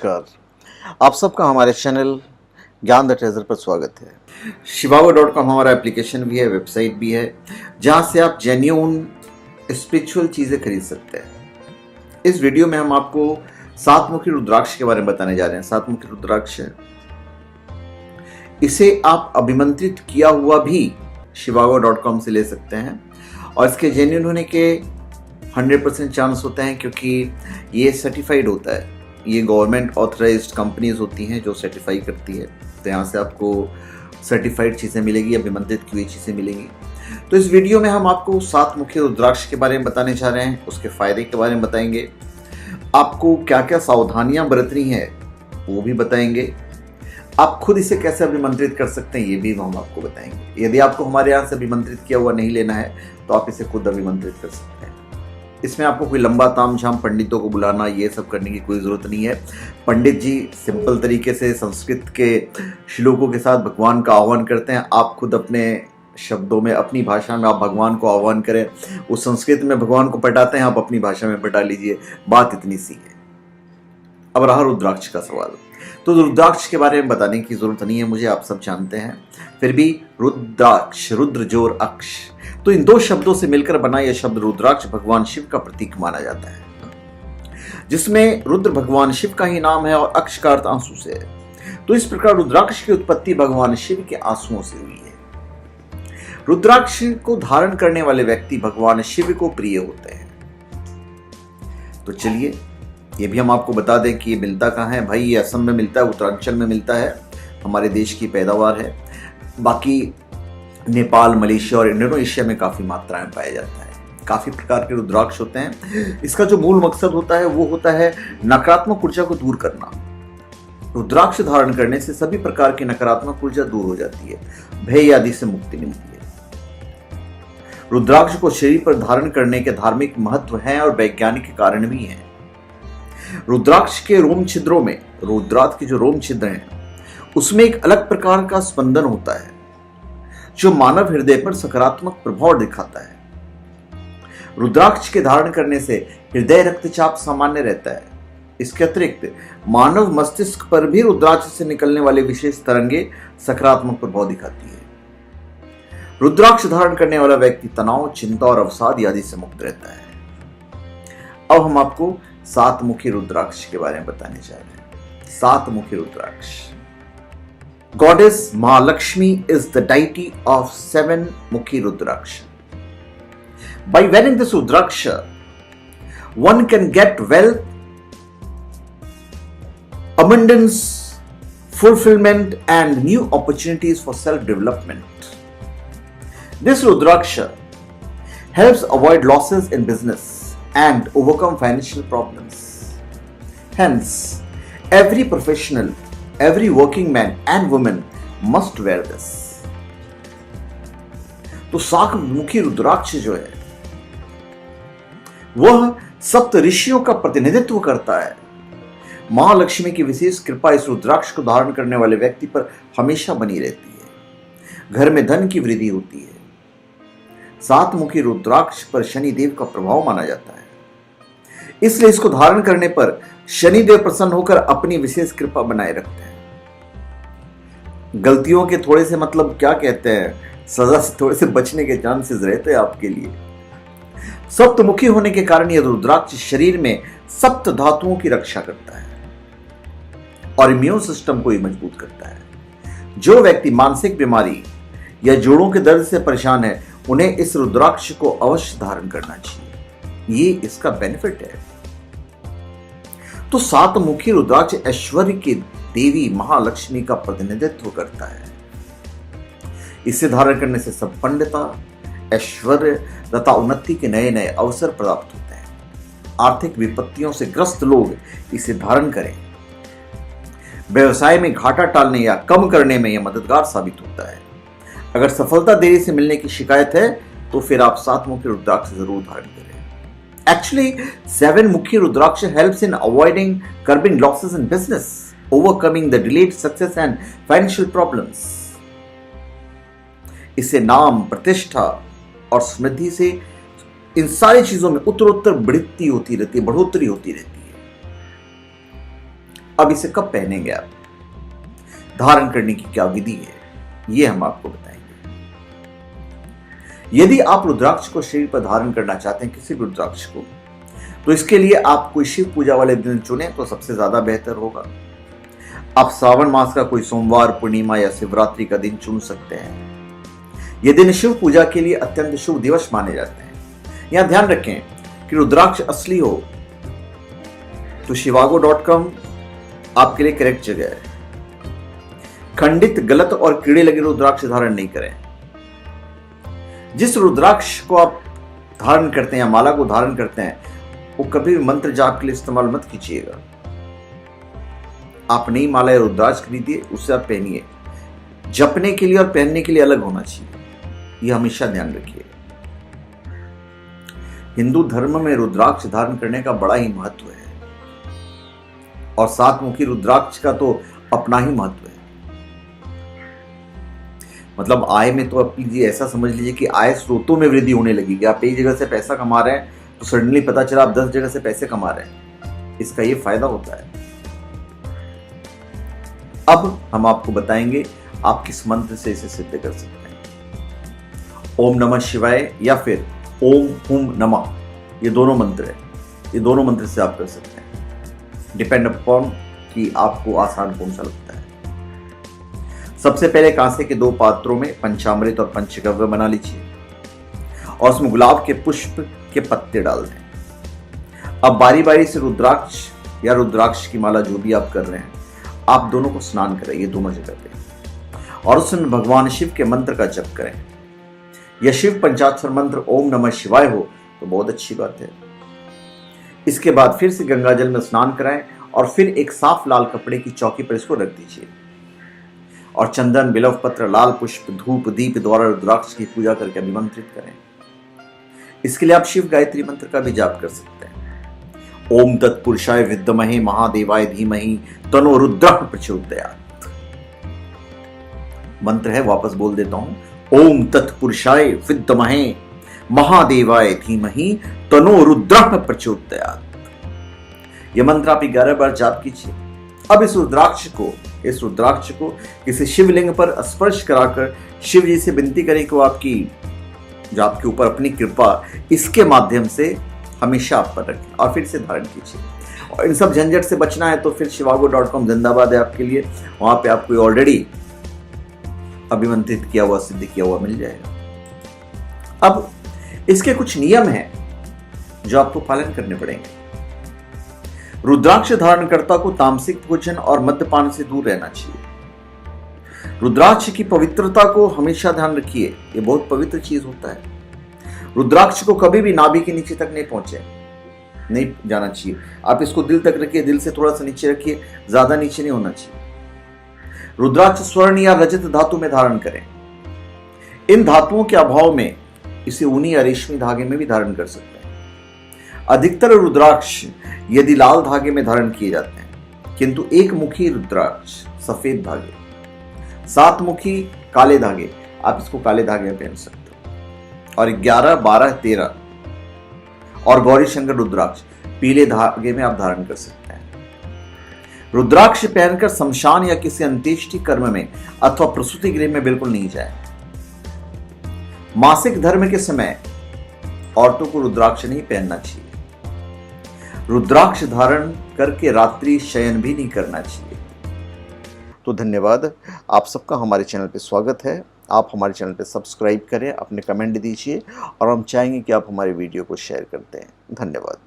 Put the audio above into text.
नमस्कार। आप सबका हमारे चैनल ज्ञान द ट्रेजर पर स्वागत है। shivago.com हमारा एप्लीकेशन भी है, वेबसाइट भी है, जहां से आप जेन्युइन स्पिरिचुअल चीज़ें खरीद सकते हैं। इस वीडियो में हम आपको सातमुखी रुद्राक्ष के बारे में बताने जा रहे हैं। सातमुखी रुद्राक्ष इसे आप अभिमंत्रित किया हुआ भी shivago.com से ले सकते हैं और इसके जेन्युइन होने के 100% चांस होते हैं, क्योंकि ये सर्टिफाइड होता है। ये गवर्नमेंट ऑथराइज्ड कंपनीज होती हैं जो सर्टिफाई करती है, तो यहाँ से आपको सर्टिफाइड चीज़ें मिलेगी, अभिमंत्रित की हुई चीज़ें मिलेंगी। तो इस वीडियो में हम आपको सातमुखी रुद्राक्ष के बारे में बताने जा रहे हैं, उसके फायदे के बारे में बताएंगे, आपको क्या क्या सावधानियां बरतनी है वो भी बताएंगे, आप खुद इसे कैसे अभिमंत्रित कर सकते हैं ये भी हम आपको बताएंगे। यदि आपको हमारे यहाँ से अभिमंत्रित किया हुआ नहीं लेना है तो आप इसे खुद अभिमंत्रित कर सकते हैं। इसमें आपको कोई लंबा तामझाम पंडितों को बुलाना ये सब करने की कोई ज़रूरत नहीं है। पंडित जी सिंपल तरीके से संस्कृत के श्लोकों के साथ भगवान का आह्वान करते हैं। आप खुद अपने शब्दों में, अपनी भाषा में आप भगवान को आह्वान करें। वो संस्कृत में भगवान को पटाते हैं, आप अपनी भाषा में पटा लीजिए। बात इतनी सी है। अब रहा रुद्राक्ष का सवाल, तो रुद्राक्ष के बारे में बताने की जरूरत नहीं है मुझे, आप सब जानते हैं। फिर भी रुद्राक्ष, रुद्र जोर अक्ष, तो इन दो शब्दों से मिलकर बना यह शब्द रुद्राक्ष भगवान शिव का प्रतीक माना जाता है, जिसमें रुद्र भगवान शिव का ही नाम है और अक्ष का अर्थ आंसू से है। तो इस प्रकार रुद्राक्ष की उत्पत्ति भगवान शिव के आंसुओं से हुई है। रुद्राक्ष को धारण करने वाले व्यक्ति भगवान शिव को प्रिय होते हैं। तो चलिए ये भी हम आपको बता दें कि ये मिलता कहाँ है। भाई ये असम में मिलता है, उत्तरांचल में मिलता है, हमारे देश की पैदावार है। बाकी नेपाल, मलेशिया और इंडोनेशिया में काफ़ी मात्रा में पाया जाता है। काफ़ी प्रकार के रुद्राक्ष होते हैं। इसका जो मूल मकसद होता है वो होता है नकारात्मक ऊर्जा को दूर करना। रुद्राक्ष धारण करने से सभी प्रकार की नकारात्मक ऊर्जा दूर हो जाती है, भय आदि से मुक्ति मिलती है। रुद्राक्ष को शरीर पर धारण करने के धार्मिक महत्व हैं और वैज्ञानिक कारण भी हैं। रुद्राक्ष के रोम छिद्रों में, रुद्राक्ष के जो रोम छिद्र हैं उसमें एक अलग प्रकार का स्पंदन होता है जो मानव हृदय पर सकारात्मक प्रभाव दिखाता है। रुद्राक्ष के धारण करने से हृदय रक्तचाप सामान्य रहता है। इसके अतिरिक्त मानव मस्तिष्क पर भी रुद्राक्ष से निकलने वाले विशेष तरंगे सकारात्मक प्रभाव दिखाती है। रुद्राक्ष धारण करने वाला व्यक्ति तनाव, चिंता और अवसाद आदि से मुक्त रहता है। अब हम आपको सातमुखी रुद्राक्ष के बारे में बताने जा रहे हैं। सातमुखी रुद्राक्ष, Goddess Mahalakshmi is the deity of seven-mukhi Rudraksha. By wearing this Rudraksha, one can get wealth, abundance, fulfillment, and new opportunities for self-development. This Rudraksha helps avoid losses in business and overcome financial problems. Hence, every professional, every working man and woman must wear this. तो सातमुखी रुद्राक्ष जो है वह सप्त ऋषियों का प्रतिनिधित्व करता है। महालक्ष्मी की विशेष कृपा इस रुद्राक्ष को धारण करने वाले व्यक्ति पर हमेशा बनी रहती है। घर में धन की वृद्धि होती है। सातमुखी रुद्राक्ष पर शनिदेव का प्रभाव माना जाता है, इसलिए इसको धारण करने पर शनिदेव प्रसन्न होकर अपनी विशेष कृपा बनाए रखते हैं। गलतियों के थोड़े से मतलब क्या कहते हैं, सजा से थोड़े से बचने के चांसेस रहते हैं आपके लिए। सप्तमुखी होने के कारण यह रुद्राक्ष शरीर में सप्त धातुओं की रक्षा करता है और इम्यून सिस्टम को भी मजबूत करता है। जो व्यक्ति मानसिक बीमारी या जोड़ों के दर्द से परेशान है उन्हें इस रुद्राक्ष को अवश्य धारण करना चाहिए। ये इसका बेनिफिट है। तो सातमुखी रुद्राक्ष ऐश्वर्य की देवी महालक्ष्मी का प्रतिनिधित्व करता है। इसे धारण करने से संपन्नता, ऐश्वर्य तथा उन्नति के नए नए अवसर प्राप्त होते हैं। आर्थिक विपत्तियों से ग्रस्त लोग इसे धारण करें। व्यवसाय में घाटा टालने या कम करने में यह मददगार साबित होता है। अगर सफलता देरी से मिलने की शिकायत है तो फिर आप सातमुखी रुद्राक्ष जरूर धारण करें। Actually, seven-mukhi Rudraksha helps in avoiding curbing losses in business, overcoming the delayed success and financial problems. इससे नाम, प्रतिष्ठा और समृद्धि से इन सारी चीजों में उत्तरोत्तर बढ़ोतरी होती रहती है। अब इसे कब पहनेंगे आप, धारण करने की क्या विधि है, यह हम आपको बताएंगे। यदि आप रुद्राक्ष को शरीर पर धारण करना चाहते हैं, किसी भी रुद्राक्ष को, तो इसके लिए आप कोई शिव पूजा वाले दिन चुने तो सबसे ज्यादा बेहतर होगा। आप श्रावण मास का कोई सोमवार, पूर्णिमा या शिवरात्रि का दिन चुन सकते हैं। ये दिन शिव पूजा के लिए अत्यंत शुभ दिवस माने जाते हैं। यहां ध्यान रखें कि रुद्राक्ष असली हो तो shivago.com आपके लिए करेक्ट जगह है। खंडित, गलत और कीड़े लगे रुद्राक्ष धारण नहीं करें। जिस रुद्राक्ष को आप धारण करते हैं या माला को धारण करते हैं, वो कभी भी मंत्र जाप के लिए इस्तेमाल मत कीजिएगा। आप नई माला या रुद्राक्ष खरीदिए, उससे आप पहनिए। जपने के लिए और पहनने के लिए अलग होना चाहिए, यह हमेशा ध्यान रखिए। हिंदू धर्म में रुद्राक्ष धारण करने का बड़ा ही महत्व है और 7 मुखी रुद्राक्ष का तो अपना ही महत्व है। मतलब आय में तो आप लीजिए, ऐसा समझ लीजिए कि आय स्रोतों में वृद्धि होने लगी कि आप एक जगह से पैसा कमा रहे हैं तो सडनली पता चला आप 10 जगह से पैसे कमा रहे हैं। इसका ये फायदा होता है। अब हम आपको बताएंगे आप किस मंत्र से इसे सिद्ध कर सकते हैं। ओम नमः शिवाय या फिर ओम हुम नमः, ये दोनों मंत्र है। ये दोनों मंत्र से आप कर सकते हैं, डिपेंड अपॉन कि आपको आसान कौन सा लगता है। सबसे पहले कांसे के 2 पात्रों में पंचामृत और पंचगव्य बना लीजिए और उसमें गुलाब के पुष्प के पत्ते डाल दें। अब बारी बारी से रुद्राक्ष या रुद्राक्ष की माला जो भी आप कर रहे हैं, आप दोनों को स्नान कराइए दोनों जगह पे और उसमें भगवान शिव के मंत्र का जप करें। यह शिव पंचाक्षर मंत्र ओम नमः शिवाय हो तो बहुत अच्छी बात है। इसके बाद फिर से गंगा जल में स्नान कराएं और फिर एक साफ लाल कपड़े की चौकी पर इसको रख दीजिए और चंदन, बिल्व पत्र, लाल पुष्प, धूप, दीप द्वारा रुद्राक्ष की पूजा करके अभिमंत्रित करें। इसके लिए आप शिव गायत्री मंत्र का भी जाप कर सकते हैं। ओम तत्पुरुषाय विद्महे महादेवाय धीमहि तन्नो रुद्रः प्रचोदयात्। मंत्र है, वापस बोल देता हूं। ओम तत्पुरुषाय विद्महे महादेवाय धीमहि तन्नो रुद्रः प्रचोदयात्। यह मंत्र आप 11 बार जाप कीजिए। अब इस रुद्राक्ष को किसी शिवलिंग पर स्पर्श कराकर शिव जी से विनती करें कि वो आपके ऊपर अपनी कृपा इसके माध्यम से हमेशा आप पर रखें और फिर से धारण कीजिए। और इन सब झंझट से बचना है तो फिर shivago.com जिंदाबाद है आपके लिए। वहां पे आपको ऑलरेडी अभिमंत्रित किया हुआ, सिद्ध किया हुआ मिल जाएगा। अब इसके कुछ नियम हैं जो आपको पालन करने पड़ेंगे। रुद्राक्ष धारणकर्ता को तामसिक भोजन और मद्यपान से दूर रहना चाहिए। रुद्राक्ष की पवित्रता को हमेशा ध्यान रखिए, ये बहुत पवित्र चीज होता है। रुद्राक्ष को कभी भी नाभि के नीचे तक नहीं जाना चाहिए। आप इसको दिल तक रखिए, दिल से थोड़ा सा नीचे रखिए, ज्यादा नीचे नहीं होना चाहिए। रुद्राक्ष स्वर्ण या रजत धातु में धारण करें। इन धातुओं के अभाव में इसे ऊनी या रेशमी धागे में भी धारण कर सकते हैं। अधिकतर रुद्राक्ष यदि लाल धागे में धारण किए जाते हैं, किंतु एक मुखी रुद्राक्ष सफेद धागे, 7 मुखी काले धागे, आप इसको काले धागे में पहन सकते हो। और 11, 12, 13 और गौरी शंकर रुद्राक्ष पीले धागे में आप धारण कर सकते हैं। रुद्राक्ष पहनकर शमशान या किसी अंत्येष्टि कर्म में अथवा प्रसूति गृह में बिल्कुल नहीं जाए। मासिक धर्म के समय औरतों को रुद्राक्ष नहीं पहनना चाहिए। रुद्राक्ष धारण करके रात्रि शयन भी नहीं करना चाहिए। तो धन्यवाद, आप सबका हमारे चैनल पे स्वागत है। आप हमारे चैनल पे सब्सक्राइब करें, अपने कमेंट दीजिए और हम चाहेंगे कि आप हमारे वीडियो को शेयर करते हैं। धन्यवाद।